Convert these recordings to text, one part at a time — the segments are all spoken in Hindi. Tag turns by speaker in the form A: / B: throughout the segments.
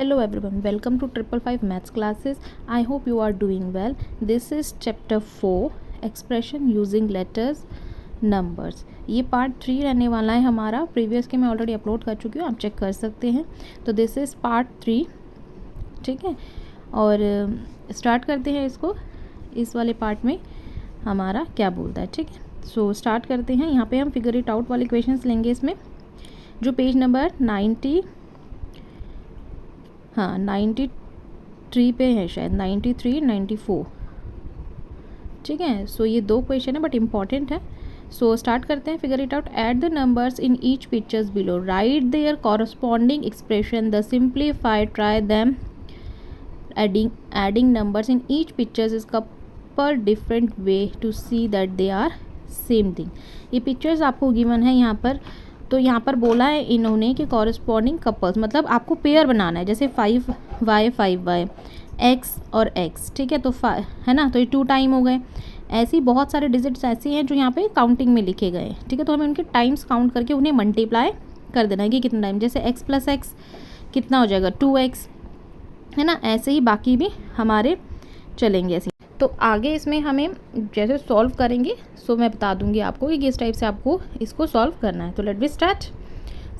A: Hello everyone, welcome to 555 Maths classes. I hope you are doing well. This is chapter 4 expression using letters numbers. ये पार्ट 3 रहने वाला है हमारा. प्रीवियस के मैं ऑलरेडी अपलोड कर चुकी हूँ, आप चेक कर सकते हैं. तो दिस इज़ पार्ट 3, ठीक है. और स्टार्ट करते हैं इसको. इस वाले पार्ट में हमारा क्या बोलता है, ठीक है. सो स्टार्ट करते हैं. यहाँ पे हम फिगर इट आउट वाले क्वेश्चंस लेंगे इसमें, जो पेज नंबर 93 पे है शायद, 93, 94, ठीक है. सो ये दो क्वेश्चन है बट इम्पॉर्टेंट है. सो स्टार्ट करते हैं. Figure it out. Add the numbers in each pictures below, write there corresponding expression, the simplified, try them, adding numbers in each pictures is couple different way to see that they are same thing. ये पिक्चर्स आपको गिवन है यहाँ पर. तो यहाँ पर बोला है इन्होंने कि कॉरस्पॉन्डिंग कपल्स, मतलब आपको पेयर बनाना है. जैसे 5y 5y, x और x, ठीक है. तो है ना, तो ये 2 टाइम हो गए. ऐसी बहुत सारे डिजिट्स ऐसी हैं जो यहाँ पे काउंटिंग में लिखे गए हैं, ठीक है. तो हमें उनके टाइम्स काउंट करके उन्हें मल्टीप्लाई कर देना है कि कितना टाइम. जैसे x + x कितना हो जाएगा, 2x, है ना. ऐसे ही बाकी भी हमारे चलेंगे ऐसे. तो आगे इसमें हमें जैसे सॉल्व करेंगे, सो मैं बता दूंगी आपको कि किस टाइप से आपको इसको सॉल्व करना है. तो लेट बी स्टार्ट.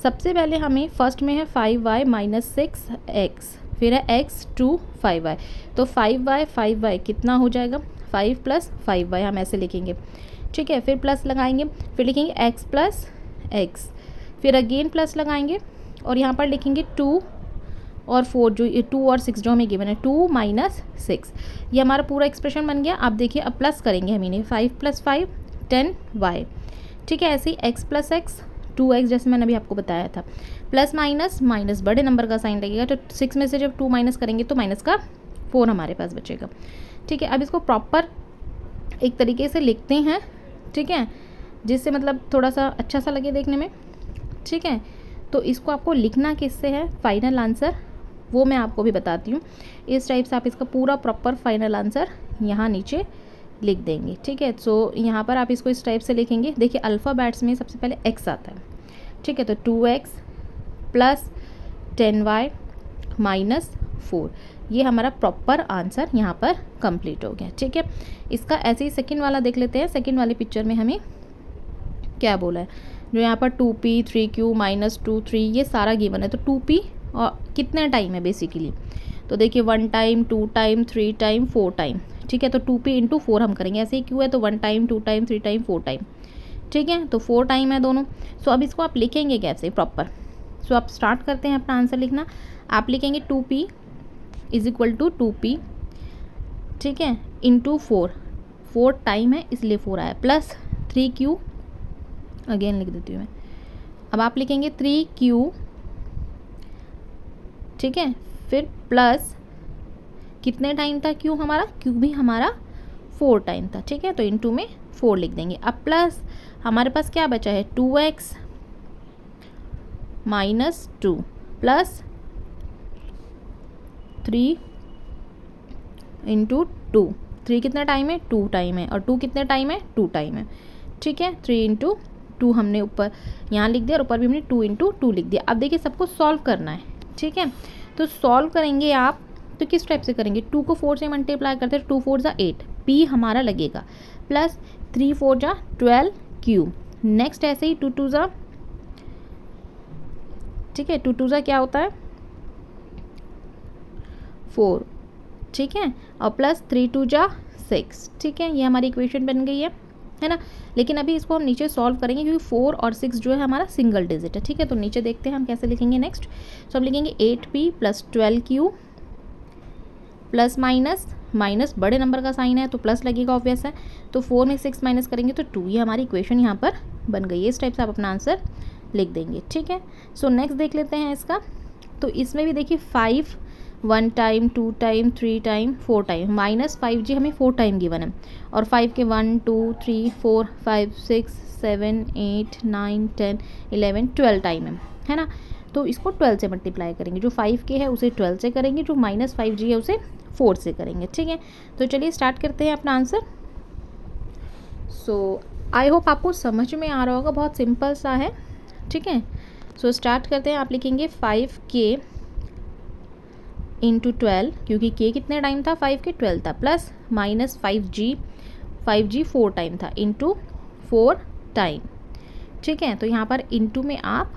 A: सबसे पहले हमें फर्स्ट में है 5y - 6x, फिर है x 2 5y. तो 5y कितना हो जाएगा, 5 + 5y हम ऐसे लिखेंगे, ठीक है. फिर प्लस लगाएंगे, फिर लिखेंगे x + x, फिर अगेन प्लस लगाएंगे और यहाँ पर लिखेंगे 2 और 4, जो 2 और 6 जो हमें गिवन है, 2 - 6. ये हमारा पूरा एक्सप्रेशन बन गया. आप देखिए अब प्लस करेंगे हम इन्हें, 5 + 5 10y, ठीक है. ऐसे ही x + x 2x, जैसे मैंने अभी आपको बताया था. प्लस माइनस बड़े नंबर का साइन लगेगा, तो 6 में से जब 2 माइनस करेंगे तो माइनस का 4 हमारे पास बचेगा, ठीक है. अब इसको प्रॉपर एक तरीके से लिखते हैं, ठीक है, जिससे मतलब थोड़ा सा अच्छा सा लगे देखने में, ठीक है. तो इसको आपको लिखना किससे है, फाइनल आंसर, वो मैं आपको भी बताती हूँ. इस टाइप से आप इसका पूरा प्रॉपर फाइनल आंसर यहाँ नीचे लिख देंगे, ठीक है. सो यहाँ पर आप इसको इस टाइप से लिखेंगे. देखिए अल्फ़ाबेट्स में सबसे पहले x आता है, ठीक है. तो 2x + 10y - 4, ये हमारा प्रॉपर आंसर यहाँ पर कंप्लीट हो गया, ठीक है. इसका ऐसे ही सेकंड वाला देख लेते हैं. सेकंड वाली पिक्चर में हमें क्या बोला है, जो यहाँ पर 2p 3q - 2 3, ये सारा गिवन है. तो 2p और कितने टाइम है बेसिकली, तो देखिए 1 टाइम 2 टाइम 3 टाइम 4 टाइम, ठीक है. तो 2p × 4 हम करेंगे. ऐसे ही क्यों है, तो 1 टाइम 2 टाइम 3 टाइम 4 टाइम, ठीक है. तो 4 टाइम है दोनों. सो अब इसको आप लिखेंगे कैसे प्रॉपर. सो आप स्टार्ट करते हैं अपना आंसर लिखना. आप लिखेंगे 2p = 2p, ठीक है, × 4 टाइम है इसलिए 4 आया, प्लस 3q, अगेन लिख देती हूँ मैं. अब आप लिखेंगे 3q, ठीक है. फिर प्लस कितने टाइम था q हमारा, q भी हमारा 4 टाइम था, ठीक है. तो × में 4 लिख देंगे. अब प्लस हमारे पास क्या बचा है, 2x - 2 प्लस 3 × 2. 3 कितना टाइम है, 2 टाइम है, और 2 कितने टाइम है, 2 टाइम है, ठीक है. 3 × 2 हमने ऊपर यहाँ लिख दिया और ऊपर भी हमने 2 × 2 लिख दिया. अब देखिए सबको सॉल्व करना है, ठीक है. तो सॉल्व करेंगे आप तो किस टाइप से करेंगे, 2 को 4 से मल्टीप्लाई करते हैं, 2 4 = 8, p हमारा लगेगा, प्लस 3 4 = 12q. नेक्स्ट ऐसे ही 2 2 = ठीक है, 2 2 = क्या होता है, 4, ठीक है, और प्लस 3 2 = 6, ठीक है. ये हमारी इक्वेशन बन गई है ना. लेकिन अभी इसको हम नीचे सॉल्व करेंगे क्योंकि 4 और 6 जो है हमारा सिंगल डिजिट है, ठीक है. तो नीचे देखते हैं हम कैसे लिखेंगे नेक्स्ट. सो हम लिखेंगे 8p + 12q, प्लस माइनस बड़े नंबर का साइन है तो प्लस लगेगा, ऑब्वियस है. तो 4 में 6 माइनस करेंगे तो 2, ये हमारी इक्वेशन यहाँ पर बन गई है. इस टाइप से आप अपना आंसर लिख देंगे, ठीक है. सो नेक्स्ट देख लेते हैं इसका. तो इसमें भी देखिए 5 1 time 2 time 3 time 4 time, -5g हमें 4 टाइम गिवन है, और 5 के 1 2 3 4 5 6 7 8 9 10 11 12 टाइम है ना. तो इसको 12 से मल्टीप्लाई करेंगे. जो 5 के है उसे 12 से करेंगे, जो -5g है उसे 4 से करेंगे, ठीक है. तो चलिए स्टार्ट करते हैं अपना आंसर. सो आई होप आपको समझ में आ रहा होगा, बहुत सिंपल सा है, ठीक है. सो स्टार्ट करते हैं. आप लिखेंगे 5k इंटू 12 क्योंकि के कितने टाइम था 5 के 12 था, प्लस माइनस 5g 4 टाइम था इंटू 4 टाइम। ठीक है, तो यहाँ पर इंटू में आप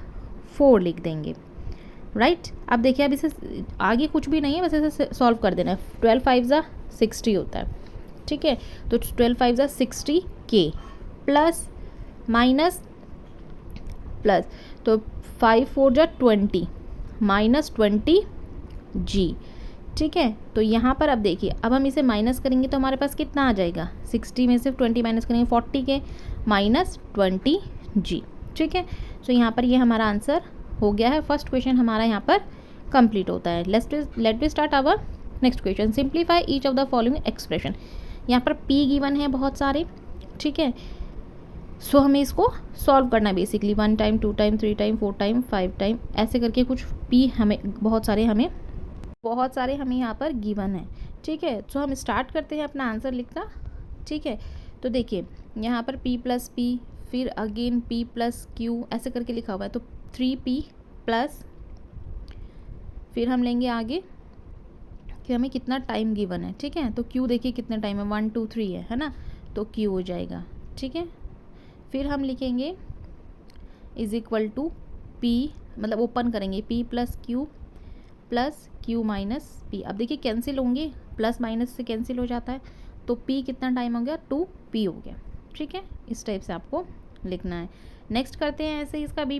A: 4 लिख देंगे, राइट। अब देखिए अब इसे आगे कुछ भी नहीं है, बस इसे सॉल्व कर देना है। 12 5 ज़ा 60 होता है। ठीक है, तो 12 5 ज़ा 60 के प्लस माइनस प्लस, तो 5 4 जा 20 माइनस 20 जी। ठीक है, तो यहाँ पर अब देखिए अब हम इसे माइनस करेंगे तो हमारे पास कितना आ जाएगा, 60 में से 20 माइनस करेंगे 40 के माइनस 20 जी। ठीक है, तो यहाँ पर ये हमारा आंसर हो गया है। फर्स्ट क्वेश्चन हमारा यहाँ पर कंप्लीट होता है। Let we start our next question. Simplify each of the following expression. यहाँ पर पी गिवन है बहुत सारे। ठीक है, सो हमें इसको सॉल्व करना है basically 1 time 2 time 3 time 4 time 5 time ऐसे करके कुछ पी हमें बहुत सारे हमें यहाँ पर गिवन है। ठीक है, सो हम स्टार्ट करते हैं अपना आंसर लिखना। ठीक है, तो देखिए यहाँ पर p प्लस पी, फिर अगेन p प्लस क्यू ऐसे करके लिखा हुआ है, तो 3p प्लस, फिर हम लेंगे आगे कि हमें कितना टाइम गिवन है। ठीक है, तो q देखिए कितना टाइम है 1 2 3 है ना, तो q हो जाएगा। ठीक है, फिर हम लिखेंगे इज इक्वल टू p, मतलब ओपन करेंगे p plus Q minus P. अब देखिए कैंसिल होंगे, प्लस माइनस से कैंसिल हो जाता है, तो p कितना टाइम हो गया 2p हो गया। ठीक है, इस टाइप से आपको लिखना है। नेक्स्ट करते हैं ऐसे ही इसका बी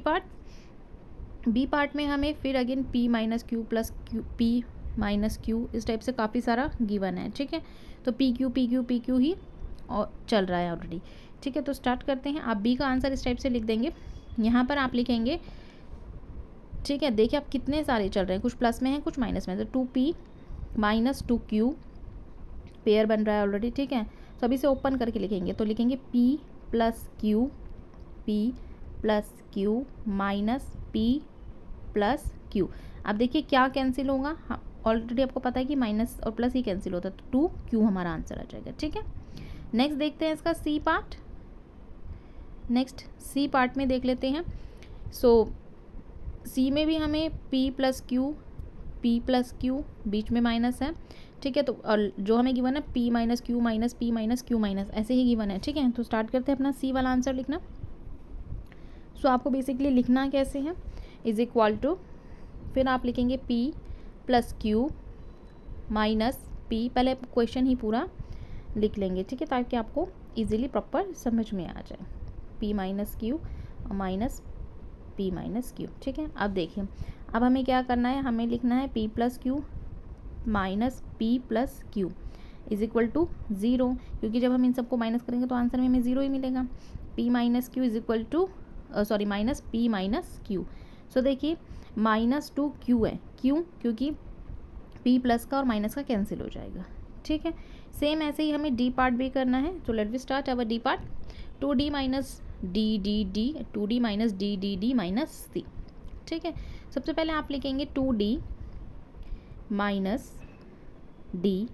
A: पार्ट में हमें फिर again p minus Q plus p minus Q इस टाइप से काफ़ी सारा गिवन है। ठीक है, तो p क्यू ही और चल रहा है ऑलरेडी। ठीक है, तो स्टार्ट करते हैं। आप b का आंसर इस टाइप से लिख देंगे। यहाँ पर आप लिखेंगे, ठीक है, देखिए आप कितने सारे चल रहे हैं, कुछ प्लस में है कुछ माइनस में, तो 2p माइनस 2q पेयर बन रहा है ऑलरेडी। ठीक है, तो अभी से ओपन करके लिखेंगे, तो लिखेंगे p plus Q minus p plus Q. अब देखिए क्या कैंसिल होगा, हाँ ऑलरेडी आपको पता है कि माइनस और प्लस ही कैंसिल होता है, तो 2q हमारा आंसर आ जाएगा। ठीक है, नेक्स्ट देखते हैं इसका C part. Next C part में देख लेते हैं। सो सी में भी हमें p प्लस क्यू बीच में माइनस है। ठीक है, तो और जो हमें गिवन है p माइनस क्यू माइनस ऐसे ही गिवन है। ठीक है, तो स्टार्ट करते हैं अपना सी वाला आंसर लिखना। सो आपको बेसिकली लिखना कैसे है, इज इक्वल टू, फिर आप लिखेंगे p plus Q minus p, पहले क्वेश्चन ही पूरा लिख लेंगे। ठीक है, ताकि आपको इजीली प्रॉपर समझ में आ जाए, p minus Q minus p minus Q. ठीक है, अब देखिए अब हमें क्या करना है, हमें लिखना है p plus Q minus p plus Q is equal to 0, क्योंकि जब हम इन सबको माइनस करेंगे तो आंसर में हमें 0 ही मिलेगा। p minus q is equal to minus p minus q. So देखिए माइनस 2q है, क्यों, क्योंकि p प्लस का और माइनस का कैंसिल हो जाएगा। ठीक है, सेम ऐसे ही हमें d पार्ट भी करना है। तो let we start our d part. 2d minus d minus d minus c. ठीक है, सबसे पहले आप लिखेंगे 2d माइनस डी,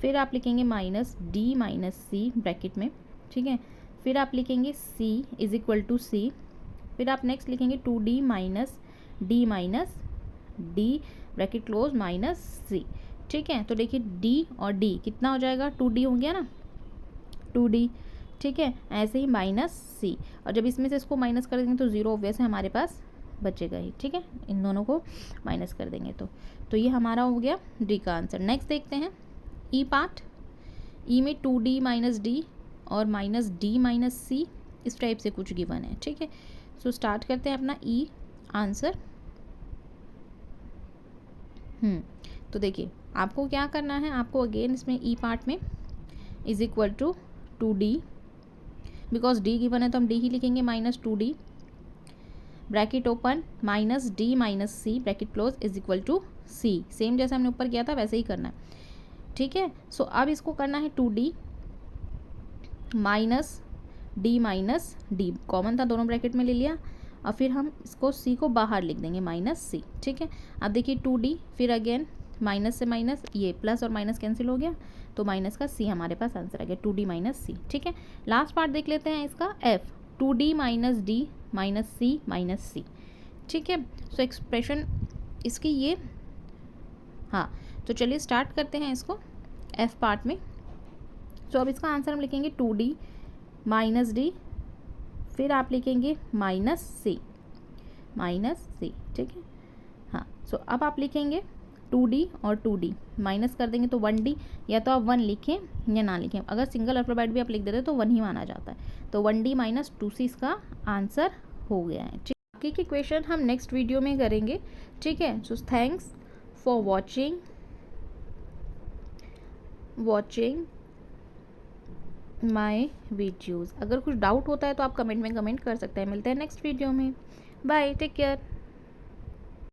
A: फिर आप लिखेंगे माइनस d माइनस सी ब्रैकेट में। ठीक है, फिर आप लिखेंगे c is equal to c, फिर आप नेक्स्ट लिखेंगे 2d minus d bracket close minus c. ठीक है, तो देखिए d और d कितना हो जाएगा, 2d हो गया ना, 2d। ठीक है, ऐसे ही माइनस सी, और जब इसमें से इसको माइनस कर देंगे तो 0 ऑब्वियस है हमारे पास बचेगा ही। ठीक है, इन दोनों को माइनस कर देंगे तो ये हमारा हो गया डी का आंसर। नेक्स्ट देखते हैं ई पार्ट। ई में 2d माइनस डी और माइनस डी माइनस सी इस टाइप से कुछ गिवन है। ठीक है, सो स्टार्ट करते हैं अपना ई आंसर। तो देखिए आपको क्या करना है, आपको अगेन इसमें ई पार्ट में is equal to 2d, because d given है तो हम d ही लिखेंगे, minus 2d bracket open minus d minus C bracket close is equal to c। Same जैसे हमने ऊपर किया था वैसे ही करना है। ठीक है, सो अब इसको करना है 2d माइनस d कॉमन था दोनों ब्रैकेट में ले लिया, और फिर हम इसको c को बाहर लिख देंगे माइनस c। ठीक है, अब देखिए 2d फिर अगेन माइनस से माइनस, ये प्लस और माइनस कैंसिल हो गया, तो माइनस का c हमारे पास आंसर आ गया 2d माइनस c। ठीक है, लास्ट पार्ट देख लेते हैं इसका f, 2d minus d minus c. ठीक है, सो एक्सप्रेशन इसकी ये हाँ, तो चलिए स्टार्ट करते हैं इसको एफ पार्ट में। तो अब इसका आंसर हम लिखेंगे 2D माइनस डी, फिर आप लिखेंगे माइनस सी, ठीक है। हाँ, सो अब आप लिखेंगे 2D और 2D माइनस कर देंगे तो 1D, या तो आप 1 लिखें या ना लिखें, अगर सिंगल अल्फ़ाबेट भी आप लिख देते तो 1 ही माना जाता है। तो 1D माइनस 2C इसका आंसर हो गया है। ठीक, बाकी के क्वेश्चन हम नेक्स्ट वीडियो में करेंगे, ठीक है। So thanks for watching my videos. अगर कुछ डाउट होता है तो आप कमेंट में कमेंट कर सकते हैं। मिलते हैं नेक्स्ट वीडियो में। Bye, take care.